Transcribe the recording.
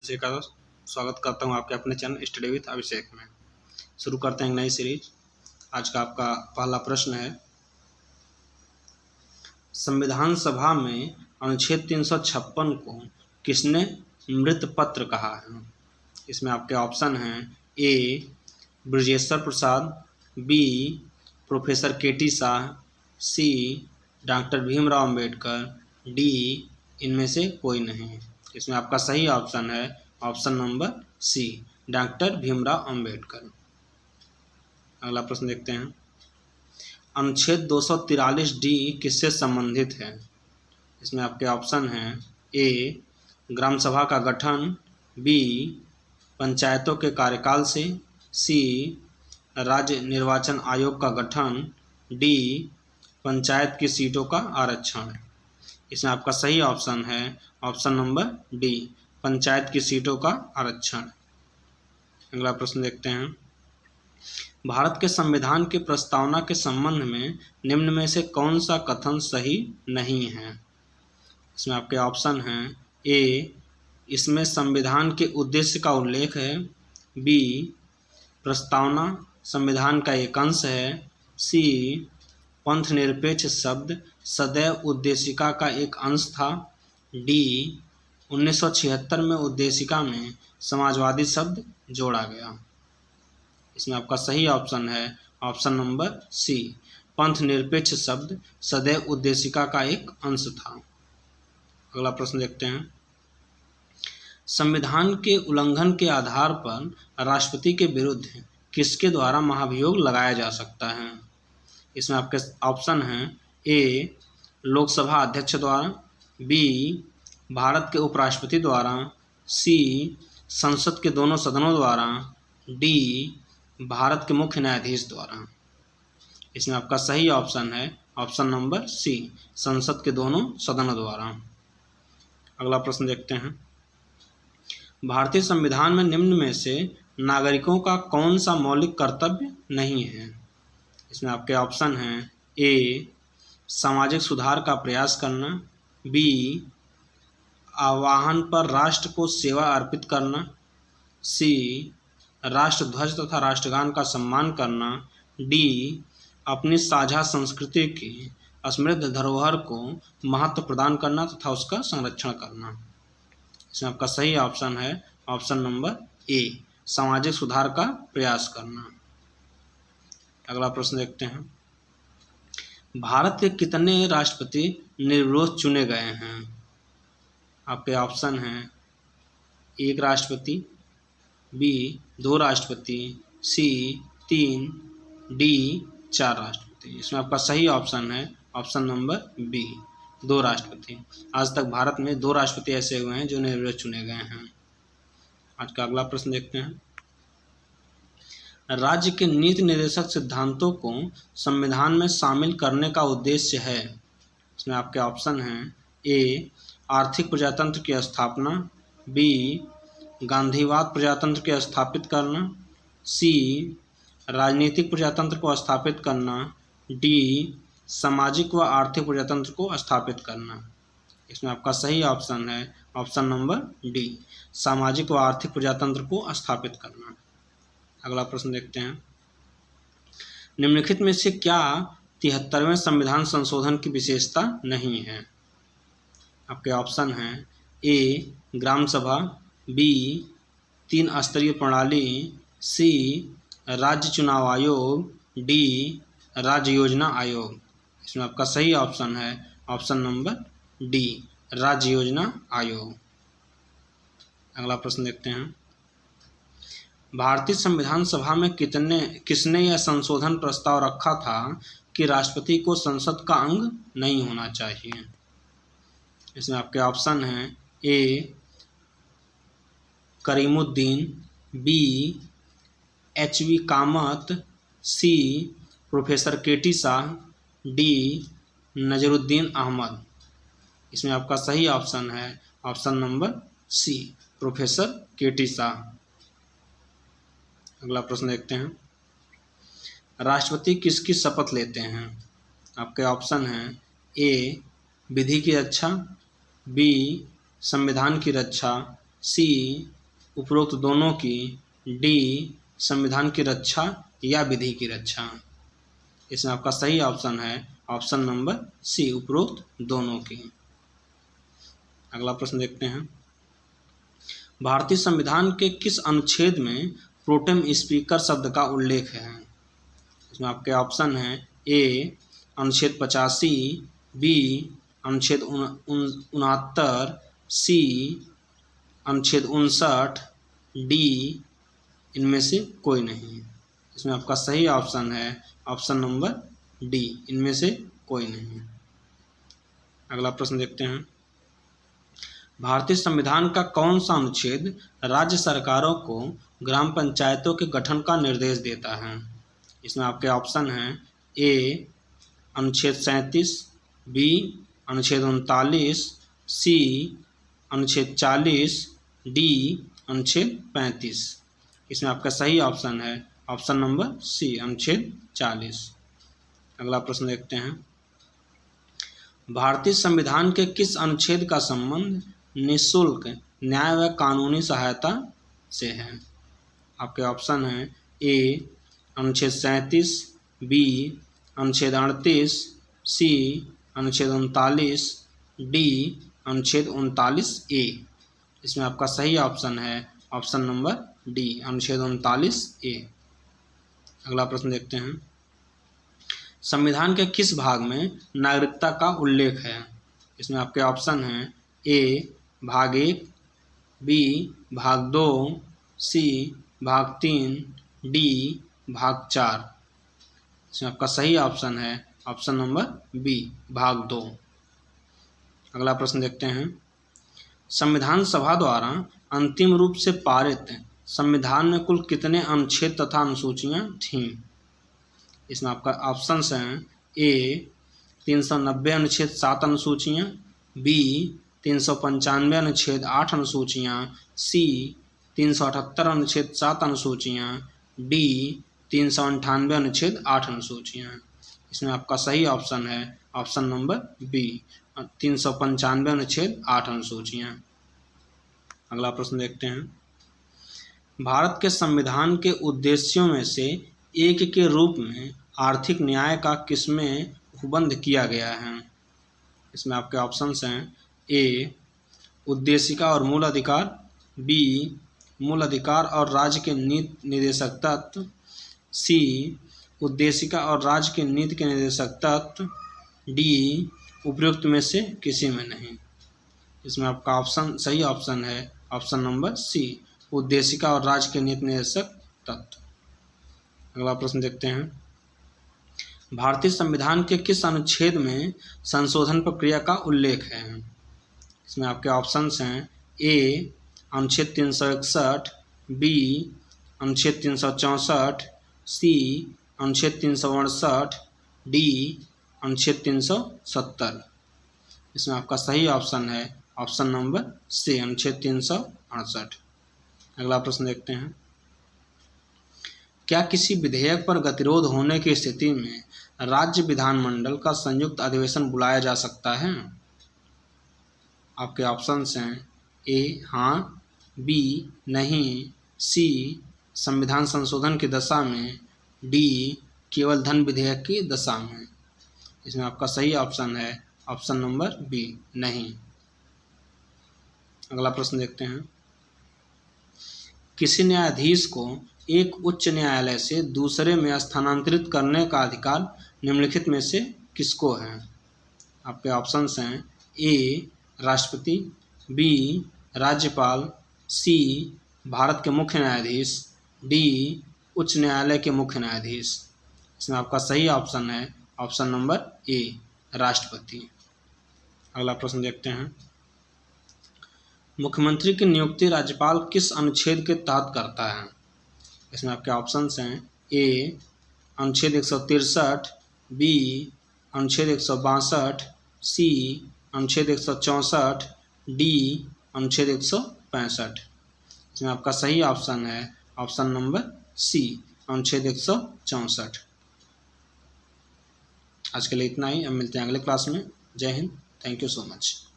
से का स्वागत करता हूं आपके अपने चैनल स्टडी विद अभिषेक में। शुरू करते हैं एक नई सीरीज। आज का आपका पहला प्रश्न है, संविधान सभा में अनुच्छेद 356 को किसने मृत पत्र कहा है? इसमें आपके ऑप्शन हैं A Brajeshwar Prasad, B professor K.T.. Shah, C doctor Bhimrao Ambedkar, D इनमें से कोई नहीं। इसमें आपका सही ऑप्शन है option number C, doctor Bhimrao Ambedkar. अगला प्रश्न देखते हैं, अनुच्छेद 243 डी किससे संबंधित है? इसमें आपके ऑप्शन हैं ए ग्राम सभा का गठन, बी पंचायतों के कार्यकाल से, सी राज्य निर्वाचन आयोग का गठन, डी पंचायत की सीटों का आरक्षण। इसमें आपका सही ऑप्शन है ऑप्शन नंबर डी, पंचायत की सीटों का आरक्षण। अगला प्रश्न देखते हैं, भारत के संविधान की प्रस्तावना के संबंध में निम्न में से कौन सा कथन सही नहीं है? इसमें आपके ऑप्शन हैं ए इसमें संविधान के उद्देश्य का उल्लेख है, बी प्रस्तावना संविधान का एक अंश है, सी पंथ निरपेक्ष शब्द सदैव उद्देशिका का एक अंश था, डी 1976 में उद्देशिका में समाजवादी शब्द जोड़ा गया। इसमें आपका सही ऑप्शन है ऑप्शन नंबर सी, पंथ निरपेक्ष शब्द सदैव उद्देशिका का एक अंश था। अगला प्रश्न देखते हैं, संविधान के उल्लंघन के आधार पर राष्ट्रपति के विरुद्ध किसके द्वारा महाभियोग लगाया जा सकता है? इसमें आपके ऑप्शन हैं ए लोकसभा अध्यक्ष द्वारा, बी भारत के उपराष्ट्रपति द्वारा, सी संसद के दोनों सदनों द्वारा, डी भारत के मुख्य न्यायाधीश द्वारा। इसमें आपका सही ऑप्शन है ऑप्शन नंबर सी, संसद के दोनों सदनों द्वारा। अगला प्रश्न देखते हैं, भारतीय संविधान में निम्न में से नागरिकों का कौन सा मौलिक कर्तव्य नहीं है? इसमें आपके ऑप्शन हैं ए सामाजिक सुधार का प्रयास करना, बी आह्वान पर राष्ट्र को सेवा अर्पित करना, सी राष्ट्रध्वज तथा राष्ट्रगान का सम्मान करना, डी अपनी साझा संस्कृति की समृद्ध धरोहर को महत्व प्रदान करना तथा उसका संरक्षण करना। इसमें आपका सही ऑप्शन है ऑप्शन नंबर ए, सामाजिक सुधार का प्रयास करना। अगला प्रश्न देखते हैं, भारत के कितने राष्ट्रपति निर्विरोध चुने गए हैं? आपके ऑप्शन हैं एक राष्ट्रपति, बी 2 राष्ट्रपति, सी 3, डी 4 राष्ट्रपति। इसमें आपका सही ऑप्शन है ऑप्शन नंबर बी, 2 राष्ट्रपति। आज तक भारत में 2 राष्ट्रपति ऐसे हुए हैं जो निर्विरोध चुने गए हैं। आज का अगला प्रश्न देखते हैं, राज्य के नीति निर्देशक सिद्धांतों को संविधान में शामिल करने का उद्देश्य है। इसमें आपके ऑप्शन हैं ए आर्थिक प्रजातंत्र की स्थापना, बी गांधीवाद प्रजातंत्र को स्थापित करना, सी राजनीतिक प्रजातंत्र को स्थापित करना, डी सामाजिक व आर्थिक प्रजातंत्र को स्थापित करना। इसमें आपका सही ऑप्शन है ऑप्शन नंबर डी, सामाजिक व आर्थिक प्रजातंत्र को स्थापित करना। अगला प्रश्न देखते हैं, निम्नलिखित में से क्या 73वें संविधान संशोधन की विशेषता नहीं है? आपके ऑप्शन हैं ए ग्राम सभा, बी 3 स्तरीय प्रणाली, सी राज्य चुनाव आयोग, डी राज्य योजना आयोग। इसमें आपका सही ऑप्शन है ऑप्शन नंबर डी, राज्य योजना आयोग। अगला प्रश्न देखते हैं, भारतीय संविधान सभा में किसने यह संशोधन प्रस्ताव रखा था कि राष्ट्रपति को संसद का अंग नहीं होना चाहिए? इसमें आपके ऑप्शन हैं A Karimuddin, B HV. Kamath, C professor K.T.. Shah, D Nazruddin Ahmed. इसमें आपका सही ऑप्शन है option number C, professor K.T.. Shah. अगला प्रश्न देखते हैं, राष्ट्रपति किसकी शपथ लेते हैं? आपके ऑप्शन हैं ए विधि की रक्षा, बी संविधान की रक्षा, सी उपरोक्त दोनों की, डी संविधान की रक्षा या विधि की रक्षा। इसमें आपका सही ऑप्शन है ऑप्शन नंबर सी, उपरोक्त दोनों की। अगला प्रश्न देखते हैं, भारतीय संविधान के किस अनुच्छेद में प्रोटेम स्पीकर शब्द का उल्लेख है? इसमें आपके ऑप्शन हैं ए अनुच्छेद 85, बी अनुच्छेद 69, सी अनुच्छेद 59, डी इनमें से कोई नहीं। इसमें आपका सही ऑप्शन है ऑप्शन नंबर डी, इनमें से कोई नहीं। अगला प्रश्न देखते हैं, भारतीय संविधान का कौन सा अनुच्छेद राज्य सरकारों को ग्राम पंचायतों के गठन का निर्देश देता है? इसमें आपके ऑप्शन हैं ए अनुच्छेद 37, बी अनुच्छेद 39, सी अनुच्छेद 40, डी अनुच्छेद 35। इसमें आपका सही ऑप्शन है ऑप्शन नंबर सी, अनुच्छेद 40। अगला प्रश्न देखते हैं, भारतीय संविधान के किस अनुच्छेद का संबंध निःशुल्क न्याय व कानूनी सहायता से है? आपके ऑप्शन हैं ए अनुच्छेद 37, बी अनुच्छेद 38, सी अनुच्छेद 39, डी अनुच्छेद 39 ए। इसमें आपका सही ऑप्शन है ऑप्शन नंबर डी, अनुच्छेद 39 ए। अगला प्रश्न देखते हैं, संविधान के किस भाग में नागरिकता का उल्लेख है? इसमें आपके ऑप्शन हैं ए भाग 1, बी भाग 2, सी भाग 3, डी भाग 4। इसमें आपका सही ऑप्शन है ऑप्शन नंबर बी, भाग 2। अगला प्रश्न देखते हैं, संविधान सभा द्वारा अंतिम रूप से पारित संविधान में कुल कितने अनुच्छेद तथा अनुसूचियां थीं? इसमें आपका ऑप्शंस हैं ए 390 अनुच्छेद 7 अनुसूचियां, बी 395 अनुच्छेद 8 अनुसूचियां, सी 378 अनुच्छेद 7 अनुसूचियां, डी 398 अनुच्छेद 8 अनुसूचियां। इसमें आपका सही ऑप्शन है ऑप्शन नंबर बी, 395 अनुच्छेद 8 अनुसूचियां। अगला प्रश्न देखते हैं, भारत के संविधान के उद्देश्यों में से एक के रूप में आर्थिक न्याय का किसमें उपबंध किया गया है? इसमें आपके ऑप्शंस हैं ए उद्देशिका और मूल अधिकार, बी मूल अधिकार और राज्य के नीति निर्देशक तत्व, सी उद्देशिका और राज्य के नीति के निर्देशक तत्व, डी उपयुक्त में से किसी में नहीं। इसमें आपका ऑप्शन सही ऑप्शन है ऑप्शन नंबर सी, उद्देशिका और राज्य के नीति निर्देशक तत्व। अगला प्रश्न देखते हैं, भारतीय संविधान के किस अनुच्छेद में संशोधन प्रक्रिया का उल्लेख है? इसमें आपके ऑप्शंस हैं ए अनुच्छेद 361, बी अनुच्छेद 364, सी अनुच्छेद 368, डी अनुच्छेद 370। इसमें आपका सही ऑप्शन है ऑप्शन नंबर सी, अनुच्छेद 368। अगला प्रश्न देखते हैं, क्या किसी विधेयक पर गतिरोध होने की स्थिति में राज्य विधानमंडल का संयुक्त अधिवेशन बुलाया जा सकता है? आपके ऑप्शंस हैं ए हाँ, बी नहीं, सी संविधान संशोधन की दशा में, डी केवल धन विधेयक की दशा में। इसमें आपका सही ऑप्शन है ऑप्शन नंबर बी, नहीं। अगला प्रश्न देखते हैं, किसी न्यायाधीश को एक उच्च न्यायालय से दूसरे में स्थानांतरित करने का अधिकार निम्नलिखित में से किसको है? आपके ऑप्शंस हैं ए राष्ट्रपति, बी राज्यपाल, सी भारत के मुख्य न्यायाधीश, डी उच्च न्यायालय के मुख्य न्यायाधीश। इसमें आपका सही ऑप्शन है ऑप्शन नंबर ए, राष्ट्रपति। अगला प्रश्न देखते हैं, मुख्यमंत्री की नियुक्ति राज्यपाल किस अनुच्छेद के तहत करता है? इसमें आपके ऑप्शंस हैं ए अनुच्छेद 163, बी अनुच्छेद 162, सी अनुच्छेद 164, डी अनुच्छेद 165। इसमें आपका सही ऑप्शन है ऑप्शन नंबर सी, अनुच्छेद 164। आज के लिए इतना ही, अब मिलते हैं अगले क्लास में। जय Hind, thank you so much.